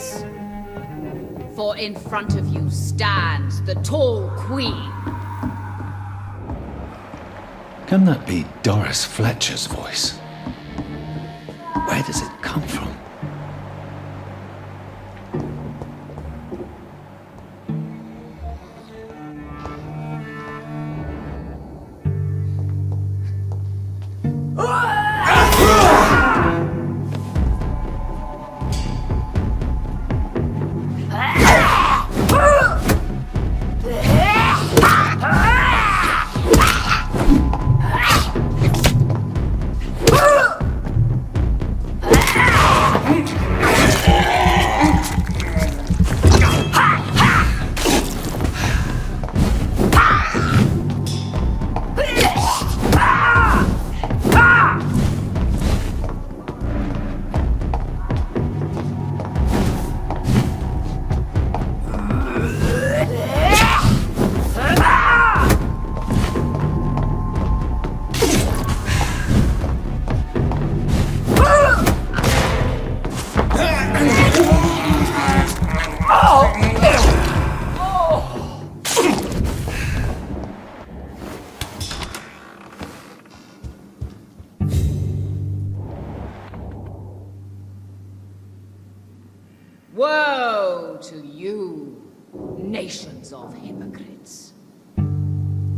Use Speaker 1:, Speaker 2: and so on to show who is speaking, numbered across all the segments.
Speaker 1: hypocrites. For in front of you stands the tall queen.
Speaker 2: Can that be Doris Fletcher's voice? Where does it come from?
Speaker 1: Woe to you, nations of hypocrites.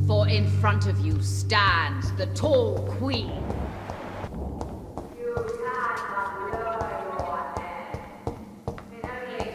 Speaker 1: For in front of you stands the tall queen. You cannot lower your head. It only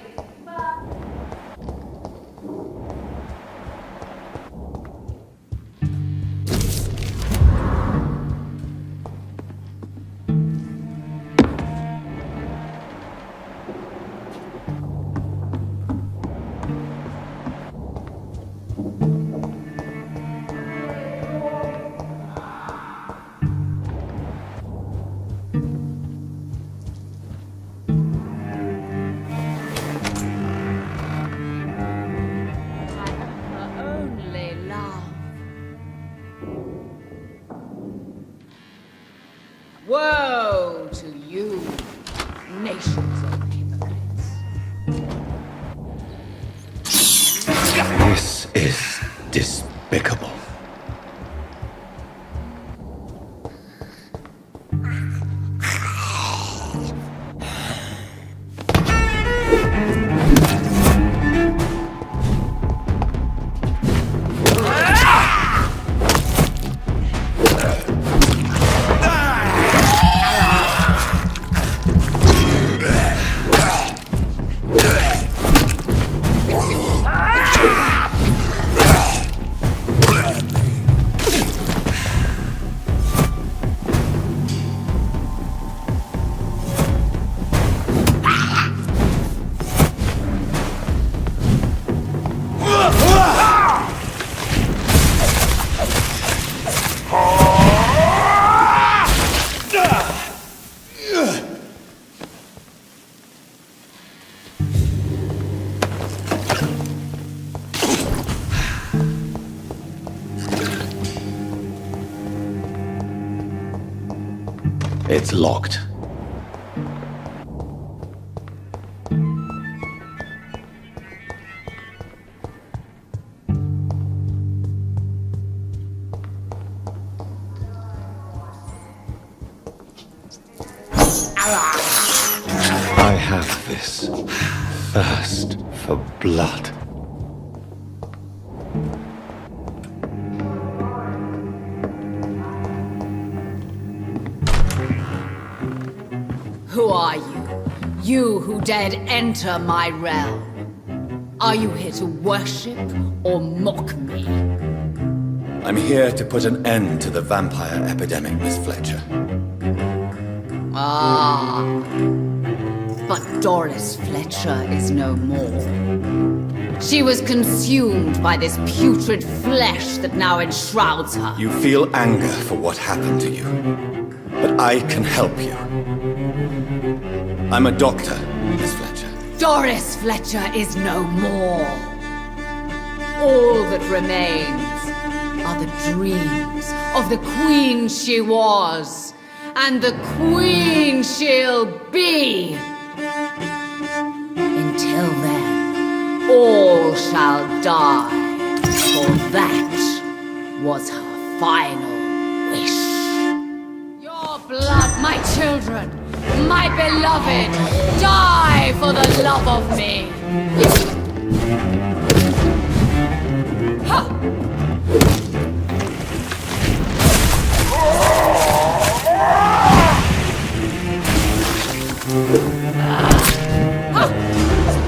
Speaker 1: woe to you, nations of hypocrites.
Speaker 2: This is despicable. It's locked. I have this thirst for blood.
Speaker 1: Who are you? You who dared enter my realm? Are you here to worship or mock me?
Speaker 2: I'm here to put an end to the vampire epidemic, Miss Fletcher.
Speaker 1: Ah, but Doris Fletcher is no more. She was consumed by this putrid flesh that now enshrouds her.
Speaker 2: You feel anger for what happened to you, but I can help you. I'm a doctor, Miss Fletcher.
Speaker 1: Doris Fletcher is no more. All that remains are the dreams of the queen she was, and the queen she'll be. In Until then, all shall die, for that was her final wish. Your blood, my children, my beloved, die for the love of me. Ha!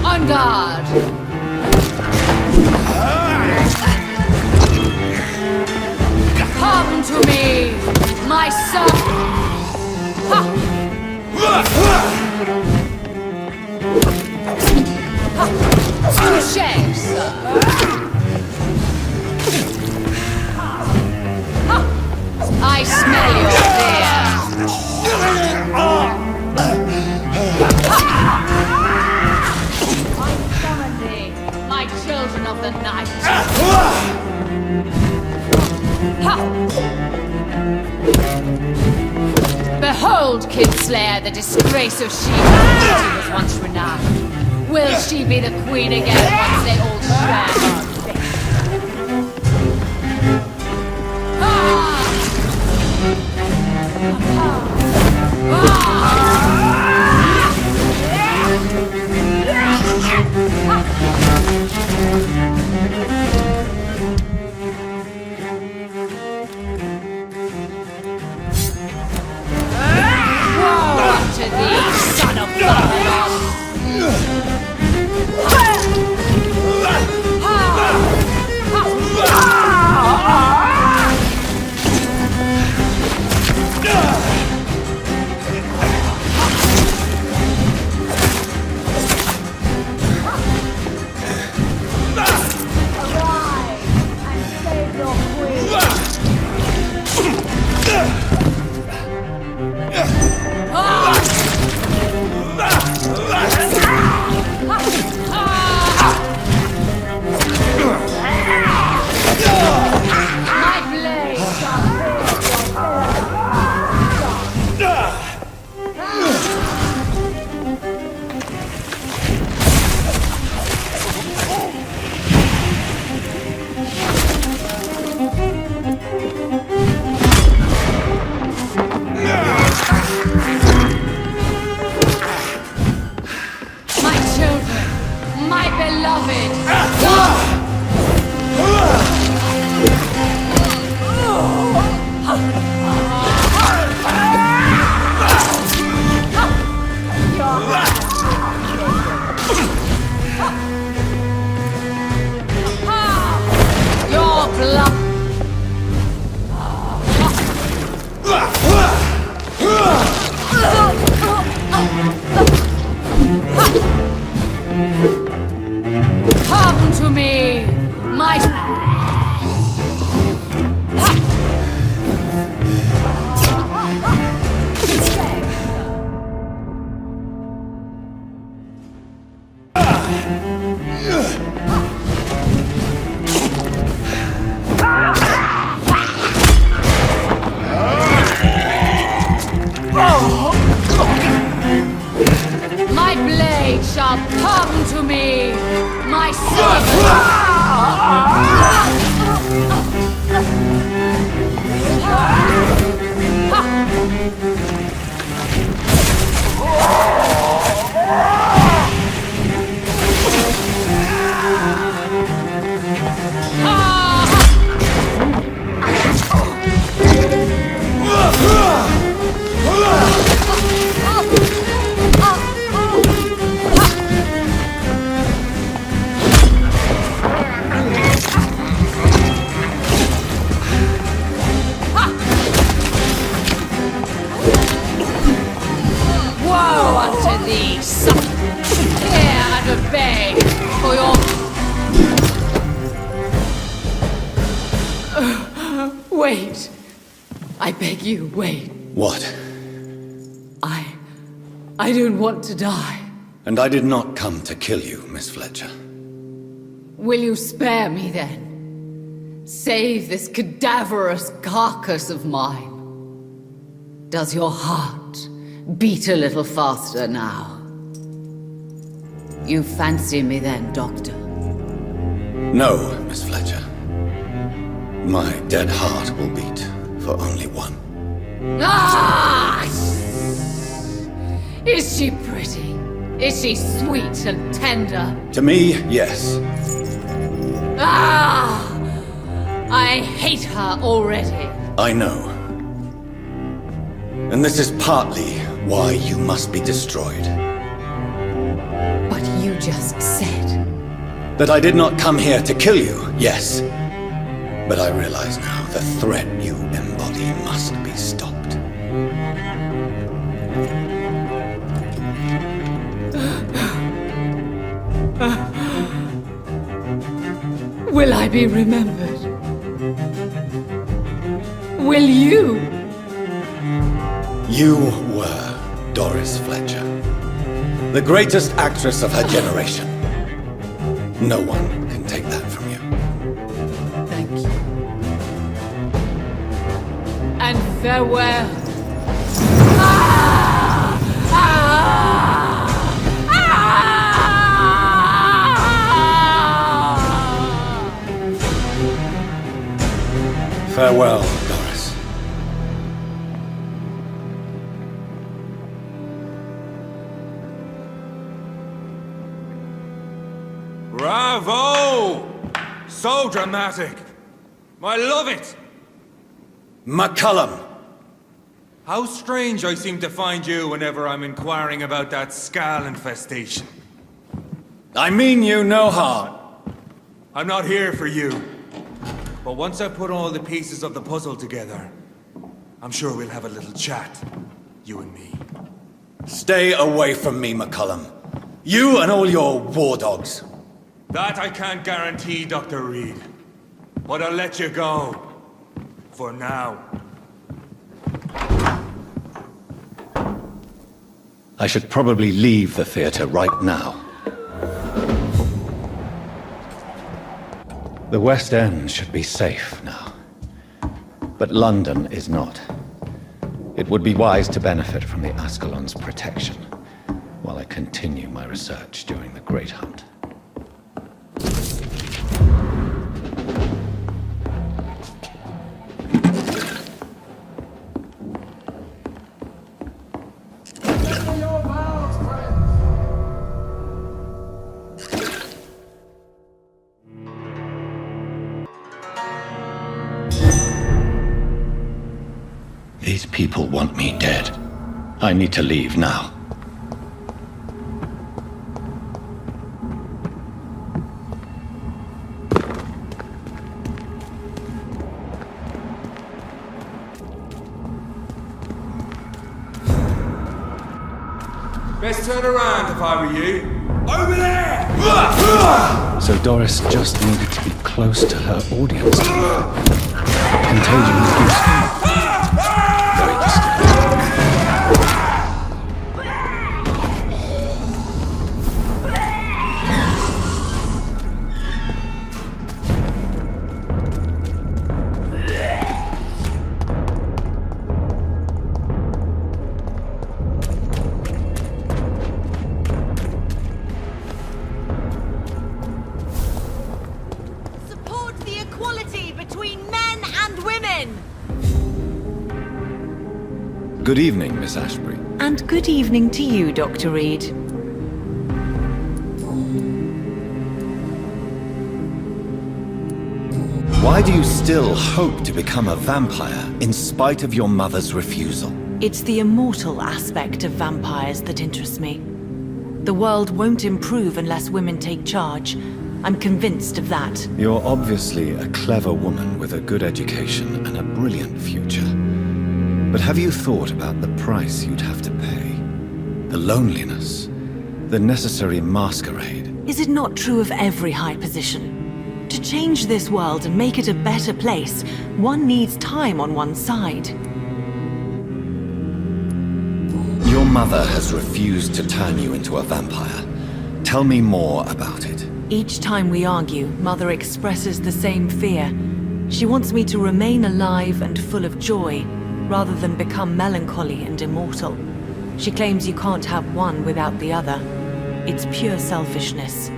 Speaker 1: On guard! Come to me, my son! Touché, sir! I smell your fear! My children of the night! Behold, Kinslayer, the disgrace of She-Hulk who was once renowned. Will she be the queen again once they all share her fate? To thee, son of Vampyr! Come to me, my... My blade shall come to me, my servant! Woe unto thee, son! Hear and obey, for your... Wait. I beg you, wait.
Speaker 2: What?
Speaker 1: I don't want to die.
Speaker 2: And I did not come to kill you, Miss Fletcher.
Speaker 1: Will you spare me then? Save this cadaverous carcass of mine. Does your heart beat a little faster now? You fancy me then, Doctor?
Speaker 2: No, Miss Fletcher. My dead heart will beat for only one.
Speaker 1: Ah! Is she pretty? Is she sweet and tender?
Speaker 2: To me, yes.
Speaker 1: Ah! I hate her already.
Speaker 2: I know. And this is partly why you must be destroyed.
Speaker 1: But you just said...
Speaker 2: That I did not come here to kill you, yes. But I realize now the threat you embody must be stopped.
Speaker 1: Will I be remembered? Will you?
Speaker 2: You were Doris Fletcher, the greatest actress of her generation. No one can take that from you.
Speaker 1: Thank you. And farewell. Ah! Ah! Ah!
Speaker 2: Farewell, Doris.
Speaker 3: Bravo! So dramatic. I love it.
Speaker 2: McCullum!
Speaker 3: How strange I seem to find you whenever I'm inquiring about that Skal infestation.
Speaker 2: I mean you no harm.
Speaker 3: I'm not here for you. But once I put all the pieces of the puzzle together, I'm sure we'll have a little chat, you and me.
Speaker 2: Stay away from me, McCullum. You and all your war dogs.
Speaker 3: That I can't guarantee, Dr. Reed. But I'll let you go. For now.
Speaker 2: I should probably leave the theater right now. The West End should be safe now. But London is not. It would be wise to benefit from the Ascalon's protection while I continue my research during the Great Hunt. These people want me dead. I need to leave now.
Speaker 3: Best turn around if I were you. Over there!
Speaker 2: So Doris just needed to be close to her audience. Contagion is useful. Very distinct.
Speaker 4: Support the equality between men and women!
Speaker 2: Good evening, Miss Ashbury.
Speaker 4: And good evening to you, Dr. Reed.
Speaker 2: Why do you still hope to become a vampire in spite of your mother's refusal?
Speaker 4: It's the immortal aspect of vampires that interests me. The world won't improve unless women take charge. I'm convinced of that.
Speaker 2: You're obviously a clever woman with a good education and a brilliant future. But have you thought about the price you'd have to pay? The loneliness, the necessary masquerade.
Speaker 4: Is it not true of every high position? To change this world and make it a better place, one needs time on one's side.
Speaker 2: Your mother has refused to turn you into a vampire. Tell me more about it.
Speaker 4: Each time we argue, Mother expresses the same fear. She wants me to remain alive and full of joy, rather than become melancholy and immortal. She claims you can't have one without the other. It's pure selfishness.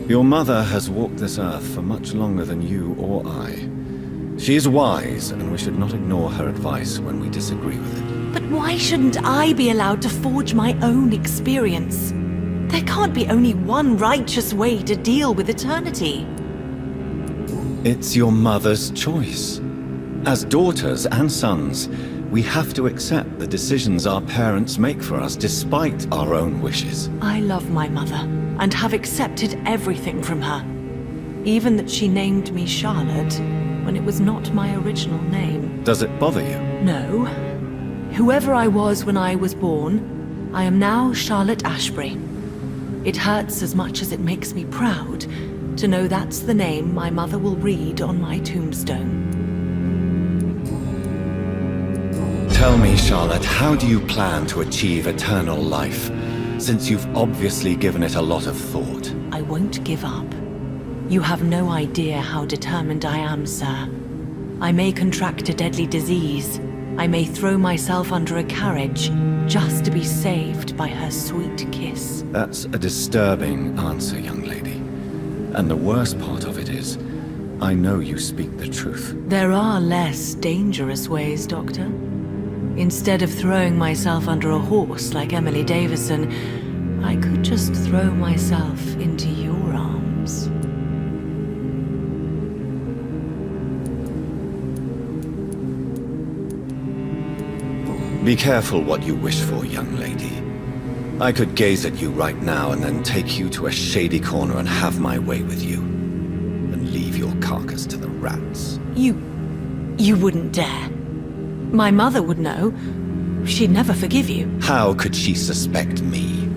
Speaker 2: Your mother has walked this earth for much longer than you or I. She is wise, and we should not ignore her advice when we disagree with it.
Speaker 4: But why shouldn't I be allowed to forge my own experience? There can't be only one righteous way to deal with eternity.
Speaker 2: It's your mother's choice. As daughters and sons, we have to accept the decisions our parents make for us despite our own wishes.
Speaker 4: I love my mother, and have accepted everything from her. Even that she named me Charlotte, when it was not my original name.
Speaker 2: Does it bother you?
Speaker 4: No. Whoever I was when I was born, I am now Charlotte Ashbury. It hurts as much as it makes me proud to know that's the name my mother will read on my tombstone.
Speaker 2: Tell me, Charlotte, how do you plan to achieve eternal life, since you've obviously given it a lot of thought?
Speaker 4: I won't give up. You have no idea how determined I am, sir. I may contract a deadly disease. I may throw myself under a carriage just to be saved by her sweet kiss.
Speaker 2: That's a disturbing answer, young lady. And the worst part of it is, I know you speak the truth.
Speaker 4: There are less dangerous ways, Doctor. Instead of throwing myself under a horse like Emily Davison, I could just throw myself into your arms.
Speaker 2: Be careful what you wish for, young lady. I could gaze at you right now and then take you to a shady corner and have my way with you. And leave your carcass to the rats.
Speaker 4: You wouldn't dare. My mother would know. She'd never forgive you.
Speaker 2: How could she suspect me?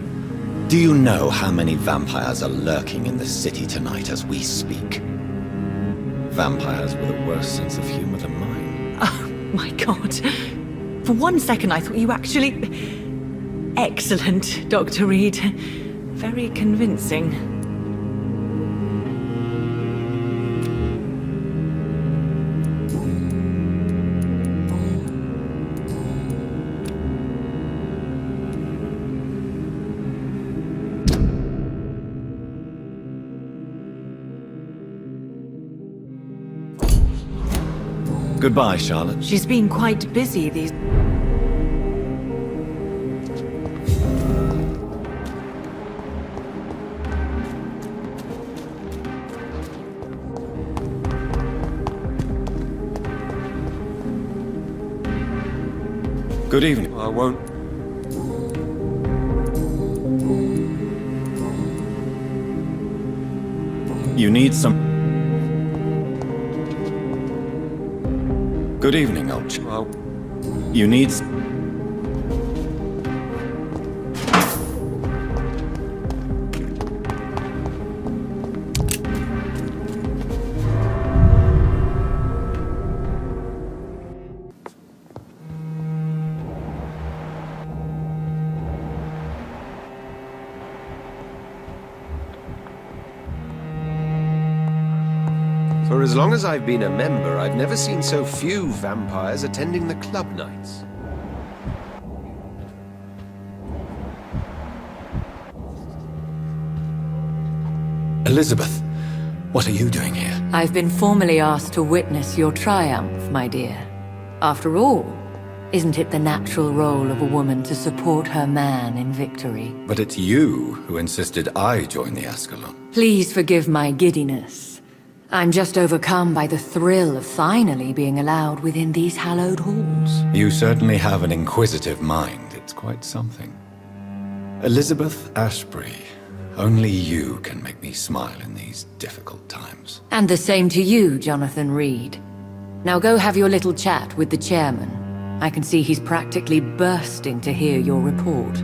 Speaker 2: Do you know how many vampires are lurking in the city tonight as we speak? Vampires with a worse sense of humor than mine.
Speaker 4: Oh, my God. For one second I thought you actually... Excellent, Dr. Reed. Very convincing.
Speaker 2: Goodbye, Charlotte.
Speaker 4: She's been quite busy these...
Speaker 2: Good evening.
Speaker 3: I won't.
Speaker 2: You need some... Good evening, old chap.
Speaker 3: Well,
Speaker 2: You need...
Speaker 5: For as long as I've been a member, I've never seen so few vampires attending the club nights.
Speaker 2: Elizabeth, what are you doing here?
Speaker 6: I've been formally asked to witness your triumph, my dear. After all, isn't it the natural role of a woman to support her man in victory?
Speaker 2: But it's you who insisted I join the Ascalon.
Speaker 6: Please forgive my giddiness. I'm just overcome by the thrill of finally being allowed within these hallowed halls.
Speaker 2: You certainly have an inquisitive mind. It's quite something. Elizabeth Ashbury, only you can make me smile in these difficult times.
Speaker 6: And the same to you, Jonathan Reed. Now go have your little chat with the chairman. I can see he's practically bursting to hear your report.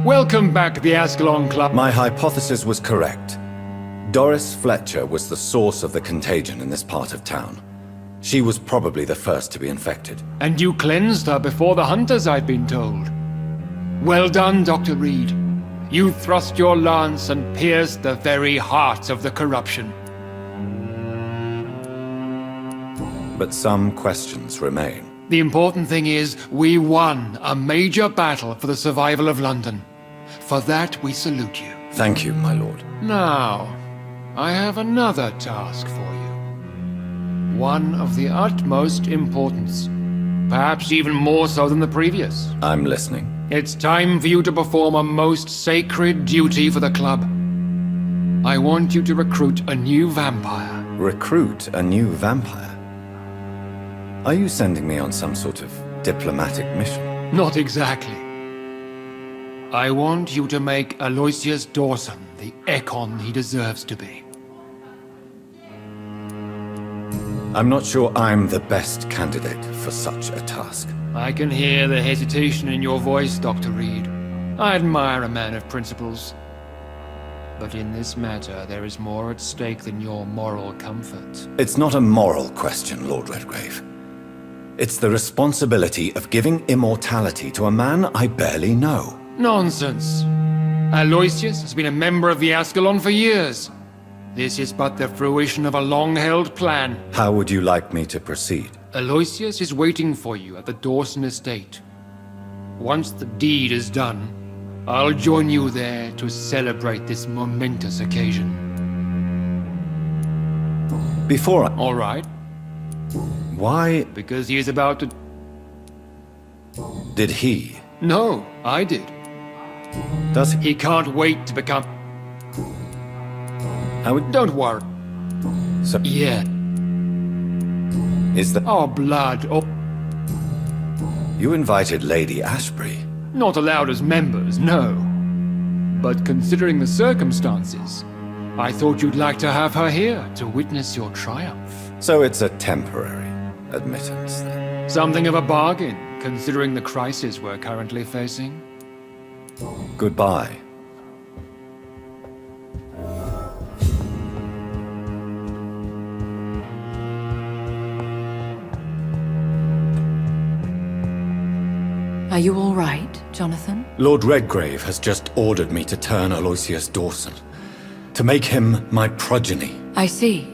Speaker 7: Welcome back to the Ascalon Club.
Speaker 2: My hypothesis was correct. Doris Fletcher was the source of the contagion in this part of town. She was probably the first to be infected.
Speaker 7: And you cleansed her before the hunters, I've been told. Well done, Dr. Reed. You thrust your lance and pierced the very heart of the corruption.
Speaker 2: But some questions remain.
Speaker 7: The important thing is, we won a major battle for the survival of London. For that, we salute you.
Speaker 2: Thank you, my lord.
Speaker 7: Now, I have another task for you. One of the utmost importance. Perhaps even more so than the previous.
Speaker 2: I'm listening.
Speaker 7: It's time for you to perform a most sacred duty for the club. I want you to recruit a new vampire.
Speaker 2: Recruit a new vampire? Are you sending me on some sort of diplomatic mission?
Speaker 7: Not exactly. I want you to make Aloysius Dawson the Ekon he deserves to be.
Speaker 2: I'm not sure I'm the best candidate for such a task.
Speaker 7: I can hear the hesitation in your voice, Dr. Reed. I admire a man of principles. But in this matter, there is more at stake than your moral comfort.
Speaker 2: It's not a moral question, Lord Redgrave. It's the responsibility of giving immortality to a man I barely know.
Speaker 7: Nonsense. Aloysius has been a member of the Ascalon for years. This is but the fruition of a long-held plan.
Speaker 2: How would you like me to proceed?
Speaker 7: Aloysius is waiting for you at the Dawson estate. Once the deed is done, I'll join you there to celebrate this momentous occasion.
Speaker 2: Before I...
Speaker 7: All right?
Speaker 2: Why
Speaker 7: Because he is about to...
Speaker 2: did he?
Speaker 7: No, I did.
Speaker 2: Does he?
Speaker 7: He can't wait to become...
Speaker 2: How would...
Speaker 7: Don't worry.
Speaker 2: So,
Speaker 7: Yeah.
Speaker 2: is that...
Speaker 7: Our blood... Oh,
Speaker 2: You invited Lady Ashbury.
Speaker 7: not allowed as members, no. But considering the circumstances, I thought you'd like to have her here to witness your triumph.
Speaker 2: So it's a temporary admittance, then.
Speaker 7: Something of a bargain, considering the crisis we're currently facing.
Speaker 2: Goodbye.
Speaker 6: Are you all right, Jonathan?
Speaker 2: Lord Redgrave has just ordered me to turn Aloysius Dawson. To make him my progeny.
Speaker 6: I see.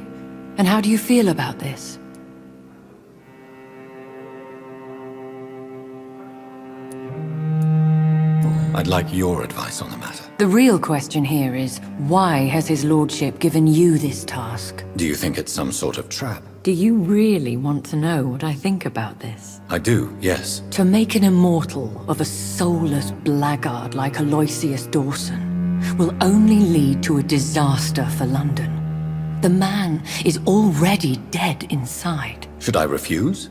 Speaker 6: And how do you feel about this?
Speaker 2: I'd like your advice on the matter.
Speaker 6: The real question here is, why has his lordship given you this task?
Speaker 2: Do you think it's some sort of trap?
Speaker 6: Do you really want to know what I think about this?
Speaker 2: I do, yes.
Speaker 6: To make an immortal of a soulless blackguard like Aloysius Dawson will only lead to a disaster for London. The man is already dead inside.
Speaker 2: Should I refuse?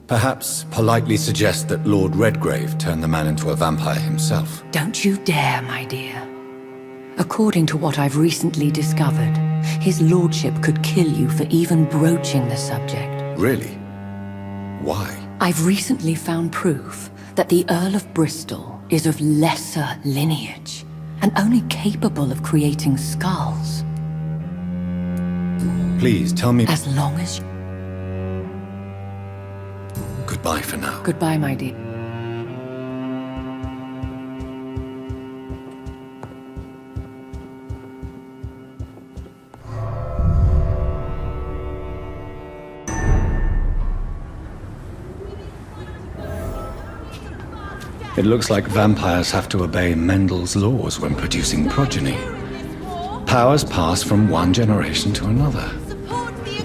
Speaker 2: Perhaps politely suggest that Lord Redgrave turn the man into a vampire himself.
Speaker 6: Don't you dare, my dear. According to what I've recently discovered, his lordship could kill you for even broaching the subject.
Speaker 2: Really? Why?
Speaker 6: I've recently found proof that the Earl of Bristol is of lesser lineage and only capable of creating skulls.
Speaker 2: Please tell me...
Speaker 6: As long as...
Speaker 2: Goodbye for now.
Speaker 6: Goodbye, my dear.
Speaker 2: It looks like vampires have to obey Mendel's laws when producing progeny. Powers pass from one generation to another.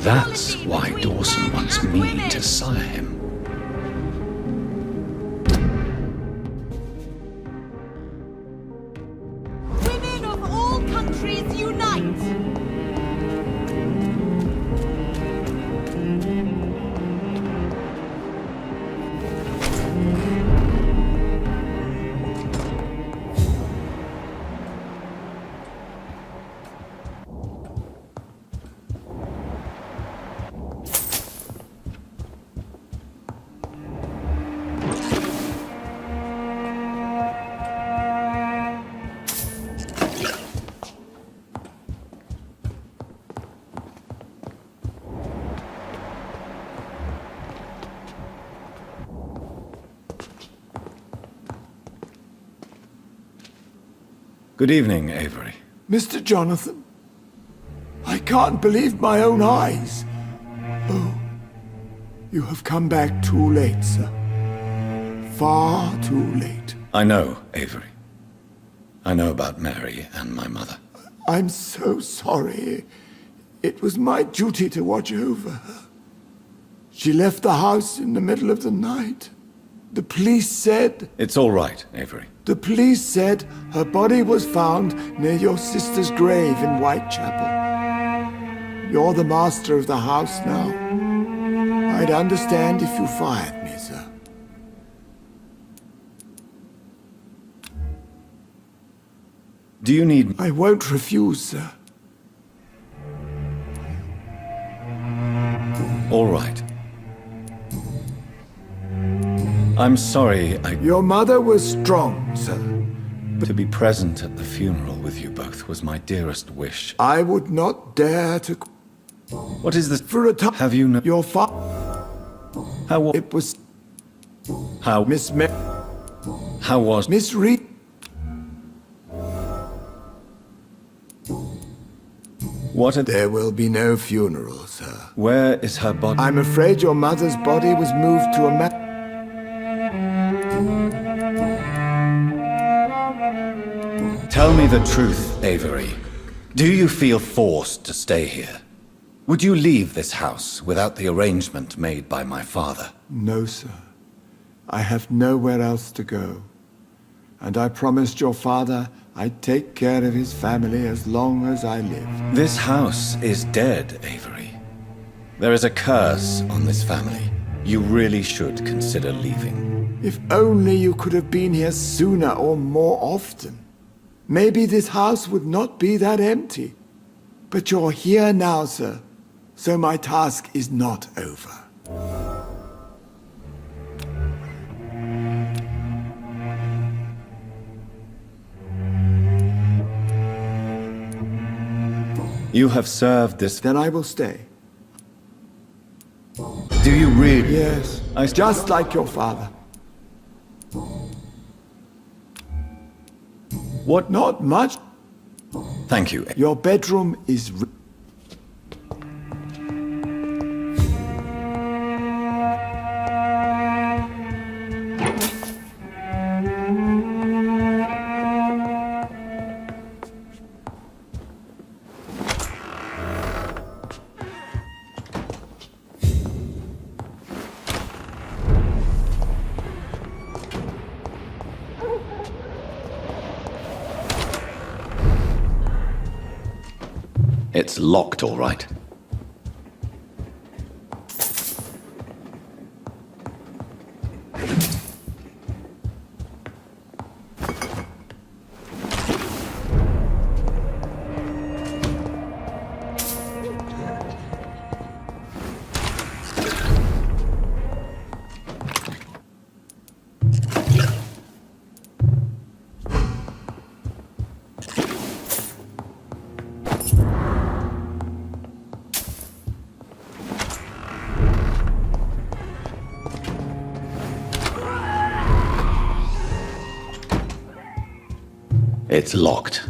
Speaker 2: That's why Dawson wants me to sire him.
Speaker 8: Women of all countries unite!
Speaker 2: Good evening, Avery.
Speaker 9: Mr. Jonathan, I can't believe my own eyes. Oh, you have come back too late, sir. Far too late.
Speaker 2: I know, Avery. I know about Mary and my mother.
Speaker 9: I'm so sorry. It was my duty to watch over her. She left the house in the middle of the night. The police said...
Speaker 2: It's all right, Avery.
Speaker 9: The police said her body was found near your sister's grave in Whitechapel. You're the master of the house now. I'd understand if you fired me, sir.
Speaker 2: Do you need...
Speaker 9: I won't refuse, sir.
Speaker 2: All right. I'm sorry,
Speaker 9: Your mother was strong, sir.
Speaker 2: To be present at the funeral with you both was my dearest wish.
Speaker 9: I would not dare to...
Speaker 2: What is this?
Speaker 9: For a time...
Speaker 2: Have you no...
Speaker 9: Your father...
Speaker 2: How...
Speaker 9: It was...
Speaker 2: How...
Speaker 9: Miss
Speaker 2: How was...
Speaker 9: Miss Reed...
Speaker 2: What a...
Speaker 9: There will be no funeral, sir.
Speaker 2: Where is her body?
Speaker 9: I'm afraid your mother's body was moved to a
Speaker 2: Tell me the truth, Avery. Do you feel forced to stay here? Would you leave this house without the arrangement made by my father?
Speaker 9: No, sir. I have nowhere else to go. And I promised your father I'd take care of his family as long as I live.
Speaker 2: This house is dead, Avery. There is a curse on this family. You really should consider leaving.
Speaker 9: If only you could have been here sooner or more often. Maybe this house would not be that empty. But you're here now, sir. So my task is not over.
Speaker 2: You have served this...
Speaker 9: Then I will stay.
Speaker 2: Do you really?
Speaker 9: Yes, just like your father.
Speaker 2: What?
Speaker 9: Not much.
Speaker 2: Thank you.
Speaker 9: Your bedroom is...
Speaker 2: It's locked, all right. It's locked.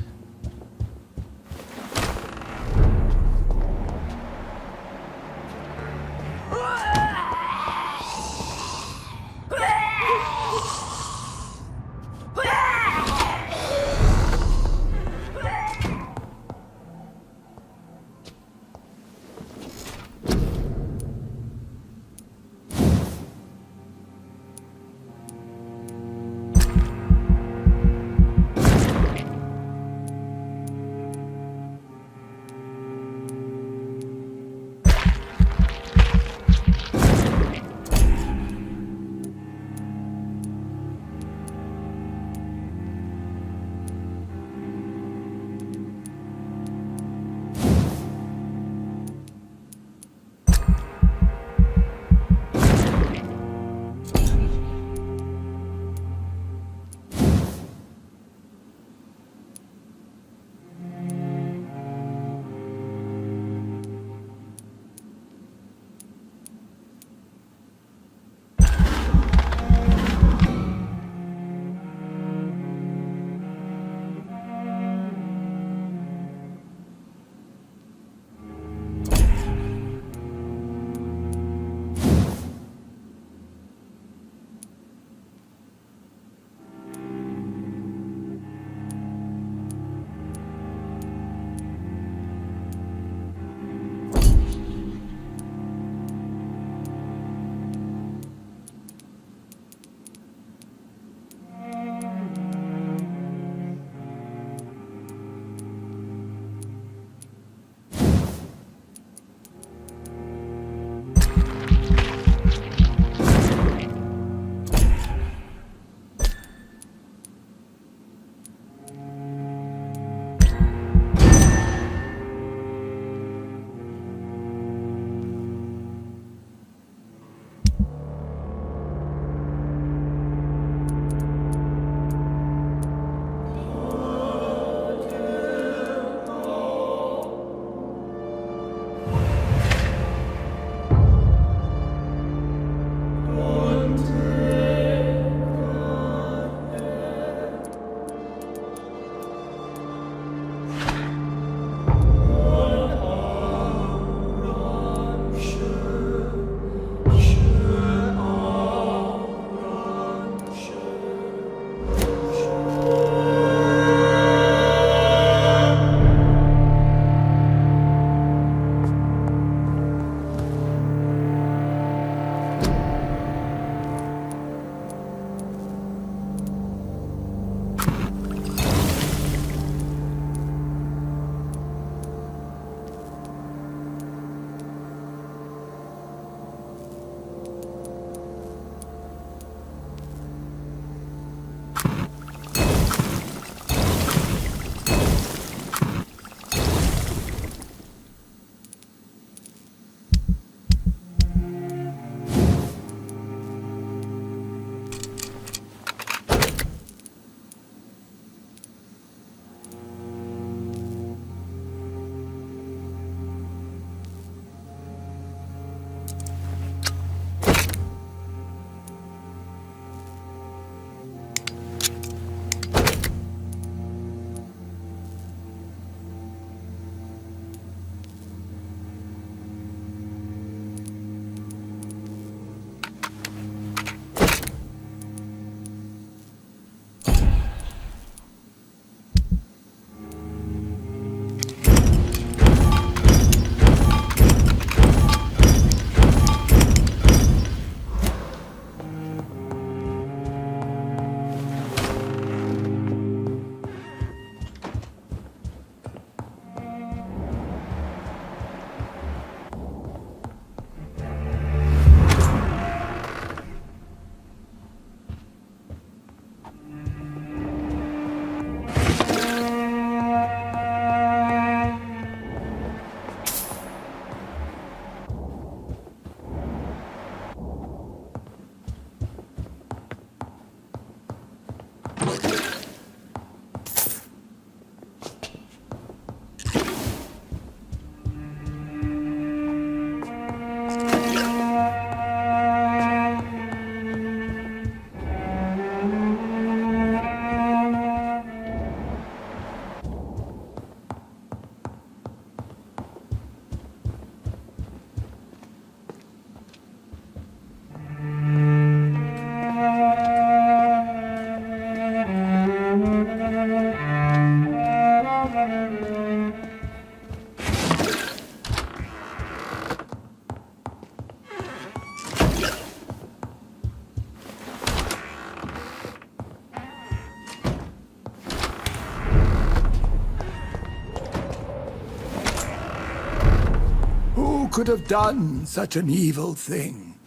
Speaker 9: could have done such an evil thing?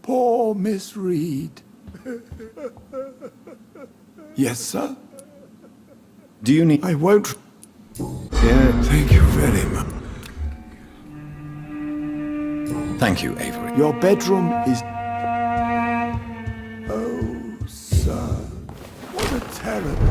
Speaker 9: Poor Miss Reed. Yes, sir?
Speaker 2: Do you need...
Speaker 9: I won't...
Speaker 2: Yeah,
Speaker 9: Thank you very much.
Speaker 2: thank you, Avery.
Speaker 9: Your bedroom is... Oh, sir. What a terrible